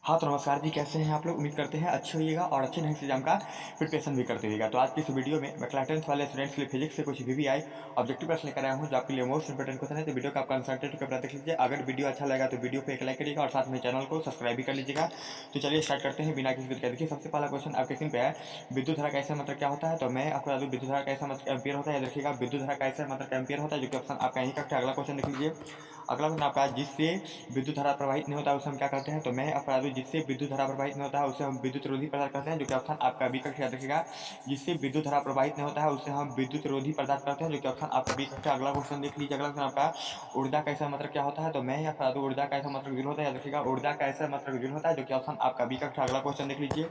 हाँ, तो नमस्कार जी, कैसे हैं आप लोग? उम्मीद करते हैं अच्छे होइएगा और अच्छे ढंग से एग्ज़ाम का प्रिपरेशन भी करते होइएगा। तो आज की इस वीडियो में मैं क्लास 10th वाले स्टूडेंट्स के लिए फिजिक्स से कुछ वीवीआई ऑब्जेक्टिव प्रश्न लेकर आया हूँ, जो आपके लिए मोस्ट इंपोर्टेंट क्वेश्चन है। तो वीडियो को आप कंसंट्रेट होकर पूरा देख लीजिए। अगर वीडियो अच्छा लगा तो वीडियो को एक लाइक करिएगा और साथ में चैनल को सब्सक्राइब भी कर लीजिएगा। तो चलिए स्टार्ट करते हैं बिना किसी देर के। देखिए, सबसे पहला क्वेश्चन आपके स्क्रीन पे है, विद्युत धारा का ऐसा मतलब क्या होता है? तो मैं आपको बता दूँ, विद्युत धारा का ऐसा मतलब एम्पियर होता है। देखिएगा, विद्युत धारा का ऐसा मतलब एम्पियर होता है, जो कि ऑप्शन आपका यहीं का। अगला क्वेश्चन देख लीजिए। अगला क्वेश्चन आपका, जिससे विद्युत धारा प्रवाहित नहीं होता है उसे हम क्या कहते हैं? तो मैं आपको बता दूं, जिससे विद्युत धारा प्रवाहित नहीं होता है उसे हम विद्युत रोधी पदार्थ कहते हैं, जो कि ऑप्शन आपका बी कक्षा रखेगा। जिससे विद्युत धारा प्रवाहित नहीं होता है उसे हम विद्युत रोधी पदार्थ कहते हैं, जो कि ऑप्शन आपका बी कक्षा। अगला क्वेश्चन देख लीजिए। अगला क्वेश्चन आपका, ऊर्जा का ऐसा मतलब क्या होता है? तो मैं आपको बता दूं, ऊर्जा का ऐसा मतलब होता है, याद रखिएगा, ऊर्जा का ऐसा मतलब होता है, जो कि ऑप्शन आपका बी कक्षा। अगला क्वेश्चन देख लीजिए।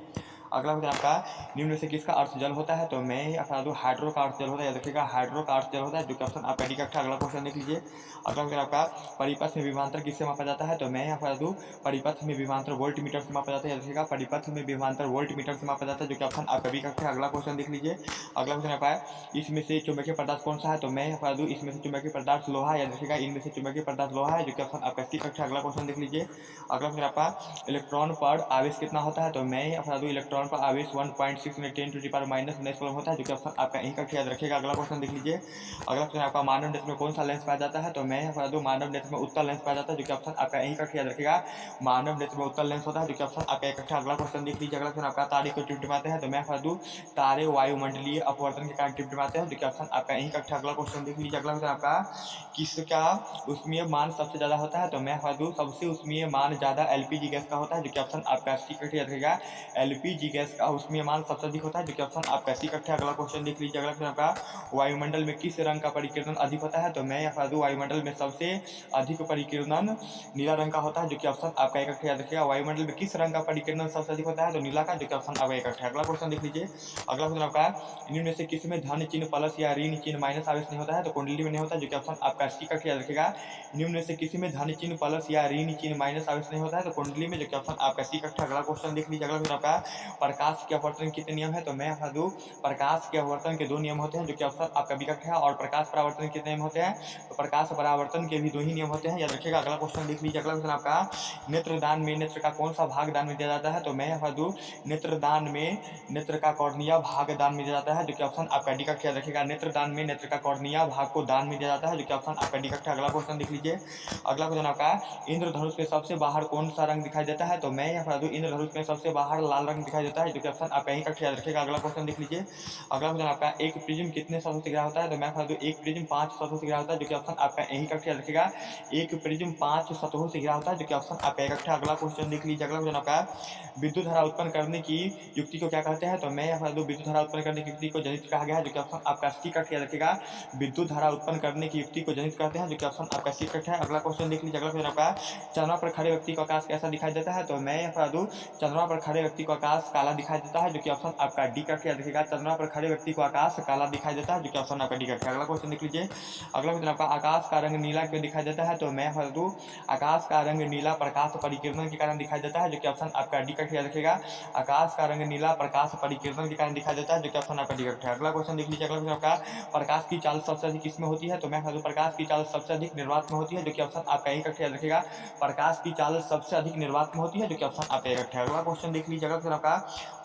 अगला क्वेश्चन आपका, निम्न में से किसका अर्थ जल होता है? तो मैं आपको बता दूं, हाइड्रो का अर्थ जल होता है, याद रखिएगा, हाइड्रो का अर्थ जल होता है, जो कि ऑप्शन आपका डी कक्षा। अगला क्वेश्चन देख लीजिए। अगला क्वेश्चन आपका, परिपथ में विभवांतर किससे मापा जाता है? तो मैं आपको बता दूं, परिपथ में विभवांतर वोल्ट मीटर से मापा जाता है। याद रखिएगा, परिपथ में विभवांतर वोल्ट मीटर से मापा जाता है, जो कि ऑप्शन आपका बी कक्षा। अगला क्वेश्चन देख लीजिए। अगला क्वेश्चन आपका है, इसमें से चुंबकीय पदार्थ कौन सा है? तो मैं आपको बता दूं, इसमें से चुंबकीय पदार्थ लोहा है। याद रखिएगा, इनमें से चुंबकीय पदार्थ लोहा है, जो कि ऑप्शन आपका सी कक्षा। अगला क्वेश्चन देख लीजिए। अगला क्वेश्चन आपका, इलेक्ट्रॉन पर आवेश कितना होता है? तो मैं आपको बता दूं, इलेक्ट्रॉन पर आवेश 1.6 में 10 to the power minus 19 coulomb होता है, जो कि ऑप्शन आपका यही कक्षा। याद रखिएगा। अगला क्वेश्चन देख लीजिए। अगला क्वेश्चन आपका, मानव नेत्र में कौन सा लेंस पाया जाता है? तो मैं आपको बता दूं, मानव नेत्र में उत्तल लेंस पाया जाता है, जो कि ऑप्शन आपका यही कक्षा। याद रखिएगा, मानव नेत्र में उत्तल लेंस होता है, जो कि ऑप्शन आपका एक कक्षा। अगला क्वेश्चन देख लीजिए। अगला क्वेश्चन आपका, तारे को टिमटिमाते हैं? तो मैं आपको बता दूं, तारे वायुमंडलीय अपवर्तन के कारण टिमटिमाते हैं, जो कि ऑप्शन आपका यही कक्षा। अगला क्वेश्चन देख लीजिए। अगला क्वेश्चन आपका, किसका उष्मीय मान सबसे ज्यादा होता है? तो मैं बता दूं, सबसे उष्मीय मान ज्यादा एलपीजी गैस का होता है, जो कि ऑप्शन आपका सी कक्षा। याद रखिएगा, एलपीजी गैस का उष्मीय मान सबसे अधिक होता है, जो कि ऑप्शन आपका सी कक्षा। अगला क्वेश्चन देख लीजिए। अगला क्वेश्चन आपका, वायुमंडल में किस रंग का परिकीर्णन अधिक होता है? तो मैं बता दूं, वायुमंडल में सबसे अधिक परिकीर्णन नीला रंग का होता है, जो कि ऑप्शन आपका एक कक्षा। याद रखिएगा, वायुमंडल में किस रंग का परिकीर्णन सबसे अधिक होता है? तो नीला का, जो कि ऑप्शन आपका एक कक्षा। अगला क्वेश्चन देख लीजिए। अगला क्वेश्चन आपका, निम्न में से किसमें धन चिन्ह प्लस या ऋण चिन्ह माइनस आवेश नहीं होता है? तो कुंडली में नहीं होता, जो कि ऑप्शन आपका सी कक्षा। याद रखिएगा, निम्न में से किसी में धन चिन्ह प्लस या ऋण चिन्ह माइनस आवेश नहीं होता है, तो कुंडली में, जो कि ऑप्शन आपका सी कक्षा। अगला क्वेश्चन देख लीजिए। अगला क्वेश्चन आपका, प्रकाश के अपवर्तन के कितने नियम है? तो मैं बता दूं, प्रकाश के अपवर्तन के दो नियम होते हैं, जो कि ऑप्शन आपका बी कक्षा है। और प्रकाश परावर्तन के कितने नियम होते हैं? तो प्रकाश परावर्तन के भी दो ही नियम होते हैं। याद रखिएगा। अगला क्वेश्चन देख लीजिए। अगला क्वेश्चन आपका, नेत्रदान में नेत्र का कौन सा भाग दान में दिया जाता है? तो मैं बता दूं, नेत्रदान में नेत्र का कॉर्निया भाग दान में दिया जाता है, जो कि ऑप्शन आपका डी कक्षा। याद रखिएगा, नेत्रदान में नेत्र का कॉर्निया भाग को दान में दिया जाता है, जो कि ऑप्शन आपका डी कक्षा। अगला क्वेश्चन देख लीजिए। अगला क्वेश्चन आपका, इंद्रधनुष में सबसे बाहर कौन सा रंग दिखाई देता है? तो मैं यहाँ बता दूं, इंद्रधनुष में सबसे बाहर लाल रंग दिखाई देता है, जो कि ऑप्शन आपका यही कक्षा। याद रखिएगा। अगला क्वेश्चन देख लीजिए। अगला क्वेश्चन आपका, एक प्रिज्म कितने सतहों से घिरा होता है? तो मैं बता दूं, एक प्रिज्म 5 सतहों से घिरा होता है, जो कि ऑप्शन आपका यही कक्षा। याद रखिएगा, एक प्रिज्म 5 सतहों से घिरा होता है, जो कि ऑप्शन आपका एक कक्षा। अगला क्वेश्चन देख लीजिए। अगला क्वेश्चन आपका, विद्युत धारा उत्पन्न करने की युक्ति को क्या कहते हैं? तो मैं यहाँ बता दूं, विद्युत धारा उत्पन्न करने की युक्ति को जनित्र कहा गया है, जो कि ऑप्शन आपका सी कक्षा। याद रखिएगा, विद्युत धारा उत्पन्न करने की युक्ति को जनित्र कहते हैं, जो कि ऑप्शन आपका सी कक्षा है। अगला क्वेश्चन देख लीजिए। अगला क्वेश्चन आपका, चंद्रमा पर खड़े व्यक्ति का आकाश कैसा दिखाई देता है? तो मैं बता दूं, चंद्रमा पर खड़े व्यक्ति को आकाश काला दिखाई देता है, जो कि ऑप्शन आपका डी कक्षा। याद रखिएगा, चंद्रमा पर खड़े व्यक्ति को आकाश काला दिखाई देता है, जो कि ऑप्शन आपका डी कक्षा। अगला क्वेश्चन देख लीजिए। अगला क्वेश्चन आपका, आकाश का रंग नीला क्यों दिखाई देता है? तो मैं बता दूं, आकाश का रंग नीला प्रकाश परिकिरण के कारण दिखाई देता है, जो कि ऑप्शन आपका डी कक्षा। याद रखिएगा, आकाश का रंग नीला प्रकाश परिकिरण के कारण दिखाई देता है, जो कि ऑप्शन आपका डी कक्षा। अगला क्वेश्चन देख लीजिए। अगला क्वेश्चन आपका, प्रकाश की चाल सबसे अधिक किसमें होती है? तो मैं बता दूं, प्रकाश की चाल सबसे अधिक निर्वात में होती है, जो कि ऑप्शन आपका यही कक्षा। याद रखिएगा, प्रकाश की चाल सबसे अधिक निर्वात में होती है, जो कि ऑप्शन आपका एक कक्षा। अगला क्वेश्चन देख लीजिए। अगला क्वेश्चन आपका,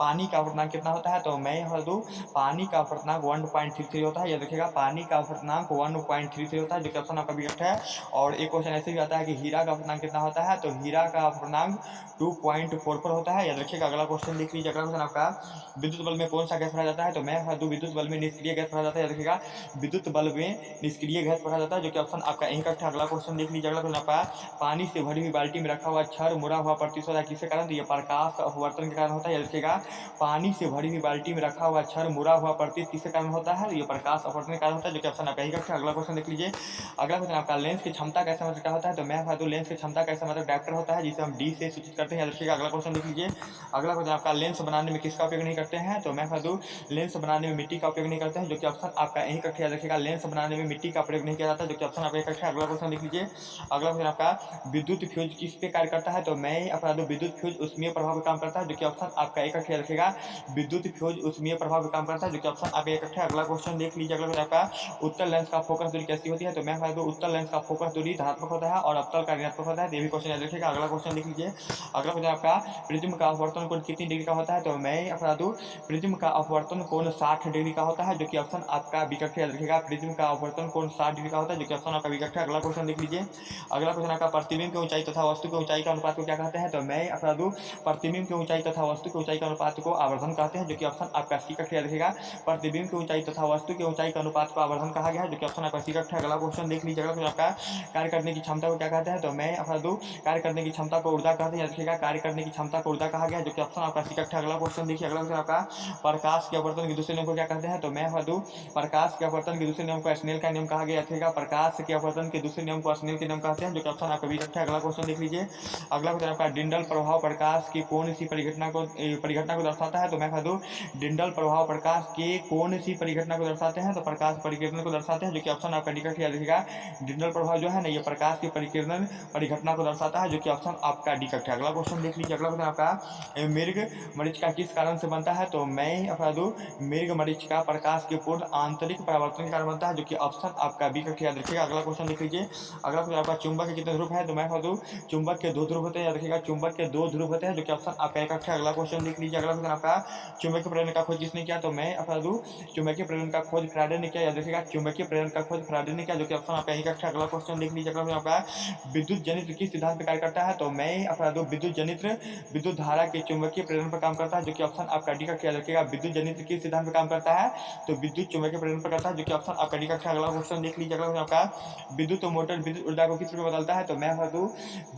पानी का अपवर्तनांक कितना होता है? तो मैं यहाँ बता दूं, पानी का अपवर्तनांक 1.33 होता है। याद रखिएगा, पानी का अपवर्तनांक 1.33 होता है, जो कि ऑप्शन आपका बी कक्षा है। और एक क्वेश्चन ऐसे भी आता है कि हीरा का अपवर्तनांक कितना होता है? तो हीरा का अपवर्तनांक 2.44 होता है। याद रखिएगा। अगला क्वेश्चन देख लीजिए। अगला क्वेश्चन आपका, विद्युत बल्ब में कौन सा गैस भरा जाता है? तो मैं बता दूं, विद्युत बल्ब में निष्क्रिय गैस भरा जाता है। याद रखिएगा, विद्युत बल्ब में निष्क्रिय गैस भरा जाता है, जो कि ऑप्शन आपका यही कक्षा। अगला क्वेश्चन देख लीजिए। अगला क्वेश्चन आपका, पानी से भरी हुई बाल्टी में रखा हुआ छड़ मुड़ा हुआ प्रतीत होता है, किसके कारण? तो ये प्रकाश अपवर्तन के कारण होता है। याद रखिएगा, पानी से भरी हुई बाल्टी में रखा हुआ छड़ मुड़ा हुआ प्रतीत किसके कारण होता है? ये प्रकाश अपवर्तन के कारण होता है, जो कि ऑप्शन आपका यही कक्षा। अगला क्वेश्चन देख लीजिए। अगला क्वेश्चन आपका, लेंस की क्षमता कैसा मतलब क्या होता है? तो मैं बता दूं, लेंस की क्षमता कैसा मतलब डायरेक्टर होता है, जिसे हम डी से सूचित करते हैं। याद रखिएगा। अगला क्वेश्चन देख लीजिए। अगला क्वेश्चन आपका, लेंस बनाने में किसका उपयोग नहीं करते हैं? तो मैं बता दूं, लेंस बनाने में मिट्टी का उपयोग नहीं करते हैं, जो कि ऑप्शन आपका यही कक्षा। याद रखिएगा, लेंस बनाने में मिट्टी का प्रयोग नहीं किया जाता, जो कि ऑप्शन आपका यही कक्षा। अगला क्वेश्चन देख लीजिए। अगला क्वेश्चन आपका, विद्युत फ्यूज किस पे कार्य करता है? तो मैं अपना दूं, विद्युत फ्यूज उष्मीय प्रभाव का काम करता है, जो कि ऑप्शन आपका आपका एक याद रखिएगा विद्युत फ्यूज उसमें प्रभाव में काम करता है, जो कि ऑप्शन आपका एक है। अगला क्वेश्चन देख लीजिए। अगला क्वेश्चन आपका उत्तर लेंस का फोकस दूरी कैसी होती है? तो मैं बता दूं उत्तर लेंस का फोकस दूरी धनात्मक होता है और अवतल का ऋणात्मक होता है। ये भी क्वेश्चन याद रखिएगा। अगला क्वेश्चन देख लीजिए। अगला क्वेश्चन आपका प्रिज्म का अपवर्तन कोण कितनी डिग्री का होता है? तो मैं बता दूं प्रिज्म का अपवर्तन कोण 60 डिग्री का होता है, जो कि ऑप्शन आपका विकट याद रखिएगा। प्रिज्म का अपवर्तन कोण 60 डिग्री का होता है, जो कि ऑप्शन आपका विकट है। अगला क्वेश्चन देख लीजिए। अगला क्वेश्चन आपका प्रतिबिंब की ऊंचाई तथा वस्तु की ऊंचाई का अनुपात को क्या कहते हैं? तो मैं बता दूं प्रतिबिंब की ऊंचाई तथा वस्तु की ऊंचाई का अनुपात को आवर्धन कहते हैं, जो कि ऑप्शन आपका सी कट याद रखिएगा। प्रतिबिंब की ऊंचाई तथा वस्तु की ऊंचाई का अनुपात को आवर्धन कहा गया है, जो कि ऑप्शन आपका सी कट है। अगला क्वेश्चन देख लीजिए। अगला क्वेश्चन आपका कार्य करने की क्षमता को क्या कहते हैं? तो मैं बता दूं कार्य करने की क्षमता को ऊर्जा कहते हैं, याद रखिएगा। कार्य करने की क्षमता को ऊर्जा कहा गया है, जो कि ऑप्शन आपका सी कट है। अगला क्वेश्चन देखिए। अगला क्वेश्चन आपका प्रकाश के अपवर्तन के दूसरे नियम को क्या कहते हैं? तो मैं बता दूं प्रकाश के अपवर्तन के दूसरे नियम को स्नेल का नियम कहा गया है। प्रकाश के अपवर्तन के दूसरे नियम को स्नेल के नियम कहते हैं, जो कि ऑप्शन आपका बी है। अगला क्वेश्चन देख लीजिए। अगला क्वेश्चन आपका डिंडल प्रभाव प्रकाश की कौन सी परिघटना को दर्शाता है? तो मैं बता दूं डिंडल प्रभाव प्रकाश के कौन सी परिघटना को दर्शाते हैं? तो प्रकाश परिकीर्णन को दर्शाते हैं, जो कि ऑप्शन आपका डी याद रखिएगा। डिंडल प्रभाव जो है ना, ये प्रकाश की परिकीर्णन परिघटना को दर्शाता है, जो कि ऑप्शन आपका डी है। अगला क्वेश्चन देख लीजिए। अगला क्वेश्चन आपका मृग मरीचिका किस कारण से बनता है? तो मैं बता दूं मृग मरीचिका प्रकाश के पूर्ण आंतरिक परावर्तन के कारण बनता है, जो कि ऑप्शन आपका बी याद रखिएगा। अगला क्वेश्चन देख लीजिए। अगला क्वेश्चन आपका चुंबक के कितने ध्रुव है? तो मैं बता दूं चुंबक के 2 ध्रुव होते हैं, याद रखिएगा। चुंबक के 2 ध्रुव होते हैं, जो कि ऑप्शन आपका एक है। अगला क्वेश्चन देख लीजिए। अगला क्वेश्चन आपका चुंबकीय प्रेरण का खोज किसने किया? तो मैं बता दूं चुंबकीय प्रेरण का खोज फैराडे ने किया, याद रखिएगा। चुंबकीय प्रेरण का खोज फैराडे ने किया, जो कि ऑप्शन आपका एक है। अगला क्वेश्चन देख लीजिए। अगला क्वेश्चन आपका विद्युत जनित्र किस सिद्धांत पर कार्य करता है? तो मैं बता दूं विद्युत जनित्र विद्युत धारा के चुंबकीय प्रेरण पर काम करता है, जो कि ऑप्शन आपका डी याद रखिएगा। विद्युत जनित्र किस सिद्धांत पर काम करता है? तो विद्युत चुंबकीय प्रेरण पर करता है, जो कि ऑप्शन आपका डी है। अगला क्वेश्चन देख लीजिए। अगला क्वेश्चन आपका विद्युत मोटर विद्युत ऊर्जा को किस रूप में बदलता है? तो मैं बता दूं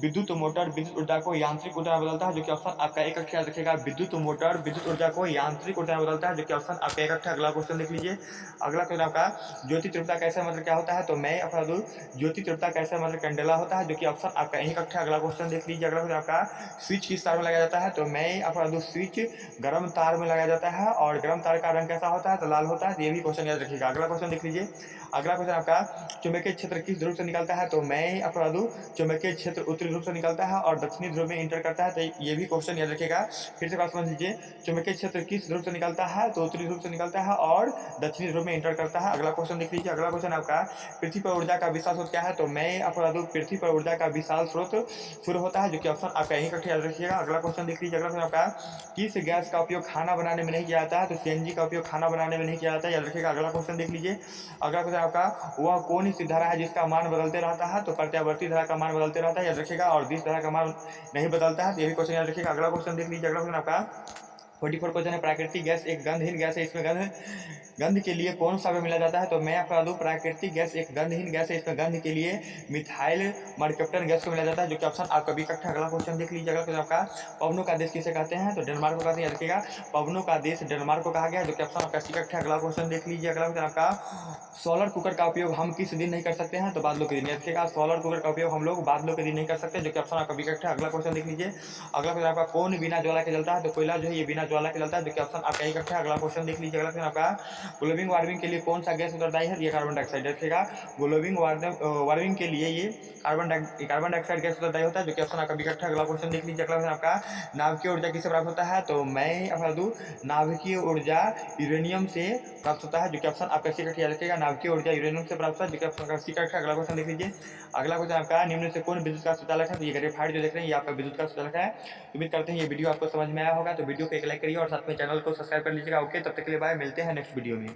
विद्युत मोटर विद्युत ऊर्जा को यांत्रिक ऊर्जा में बदलता है, जो कि ऑप्शन आपका एक याद रखिएगा। विद्युत मोटर विद्युत ऊर्जा को यांत्रिक ऊर्जा में बदलता है, जो कि ऑप्शन आपका एक है। अगला क्वेश्चन देख लीजिए। अगला क्वेश्चन आपका ज्योति तीव्रता कैसे मतलब क्या होता है? तो मैं बता दूं ज्योति तीव्रता कैसे मतलब कैंडेला होता है, जो कि ऑप्शन आपका एक है। अगला क्वेश्चन देख लीजिए। अगला क्वेश्चन आपका स्विच किस तार में लगाया जाता है? तो मैं बता दूं स्विच गर्म तार में लगाया जाता है, और गर्म तार का रंग कैसा होता है? तो लाल होता है। ये भी क्वेश्चन याद रखिएगा। अगला क्वेश्चन देख लीजिए। अगला क्वेश्चन आपका चुंबकीय क्षेत्र किस ध्रुव से निकलता है? तो मैं बता दूं चुंबकीय क्षेत्र उत्तरी ध्रुव से निकलता है और दक्षिणी ध्रुव में इंटर करता है। तो ये भी क्वेश्चन याद रखिएगा। फिर से बात समझ लीजिए। चुंबकीय क्षेत्र किस ध्रुव से निकलता है? तो उत्तरी ध्रुव से निकलता है और दक्षिणी ध्रुव में इंटर करता है। अगला क्वेश्चन देख लीजिए। अगला क्वेश्चन आपका पृथ्वी पर ऊर्जा का विशाल स्रोत क्या है? तो मैं बता दूं पृथ्वी पर ऊर्जा का विशाल स्रोत सूर्य होता है, जो कि ऑप्शन आपका यही कट याद रखिएगा। अगला क्वेश्चन देख लीजिए। अगला क्वेश्चन आपका किस गैस का उपयोग खाना बनाने में नहीं किया जाता है? तो सीएनजी का उपयोग खाना बनाने में नहीं किया जाता है, याद रखिएगा। अगला क्वेश्चन देख लीजिए। अगला क्वेश्चन आपका वह कौन सी धारा है जिसका मान बदलते रहता है? तो प्रत्यावर्ती धारा का मान बदलते रहता है, याद रखिएगा। और दिस धारा का मान नहीं बदलता है, तो ये भी क्वेश्चन याद रखिएगा। अगला क्वेश्चन देख लीजिए। अगला क्वेश्चन आपका 44 क्वेश्चन है प्राकृतिक गैस एक गंधहीन गैस है, इसमें गंध के लिए कौन सा मिला जाता है? तो मैं आपको बता दूं प्राकृतिक गैस एक गंधहीन गैस है, इसमें गंध के लिए मिथाइल मर्कैप्टन गैस को मिला जाता है, जो कि ऑप्शन आपका बी कट है। अगला क्वेश्चन देख लीजिए। अगला क्वेश्चन आपका पवनों का देश किसे कहते हैं? तो डेनमार्क को कहते हैं, याद रखिएगा। पवनों का देश डेनमार्क को कहा गया है, जो कि ऑप्शन आपका सी कट है। अगला क्वेश्चन देख लीजिए। अगला क्वेश्चन आपका सोलर कुकर का उपयोग हम किस दिन नहीं कर सकते हैं? तो बादलों के दिन, याद रखिएगा। सोलर कुकर का उपयोग हम लोग बादलों के दिन नहीं कर सकते, जो कि ऑप्शन आपका बी कट है। अगला क्वेश्चन देख लीजिए। अगला क्वेश्चन आपका कौन बिना ज्वाला के जलता है? तो कोयला जो है ये बिना ज्वाला के जलता है, जो कि ऑप्शन आपका एक है। अगला क्वेश्चन देख लीजिए। अगला क्वेश्चन आपका ग्लोबल वार्मिंग के लिए कौन सा गैस उत्तरदायी है? ये कार्बन डाइऑक्साइड, रखिएगा। ग्लोबल वार्मिंग के लिए ये कार्बन डाइऑक्साइड गैस उत्तरदायी होता है, जो कि ऑप्शन आपका बी है। अगला क्वेश्चन देख लीजिए। अगला क्वेश्चन आपका नाभिकीय ऊर्जा किससे प्राप्त होता है? तो मैं बता दूं नाभिकीय ऊर्जा यूरेनियम से प्राप्त होता है, जो कि ऑप्शन आपका सी कट याद रखिएगा। नाभिकीय ऊर्जा यूरेनियम से प्राप्त होता है, जो कि ऑप्शन आपका सी कट है। अगला क्वेश्चन देख लीजिए। अगला क्वेश्चन आपका निम्न से कौन विद्युत का संचालक है? तो ये ग्रेफाइट जो देख रहे हैं ये आपका विद्युत का संचालक है। उम्मीद करते हैं ये वीडियो आपको समझ में आया होगा, तो वीडियो को एक लाइक करिए और साथ में चैनल को सब्सक्राइब कर लीजिएगा। ओके, तब तक के लिए बाय, मिलते हैं नेक्स्ट वीडियो में।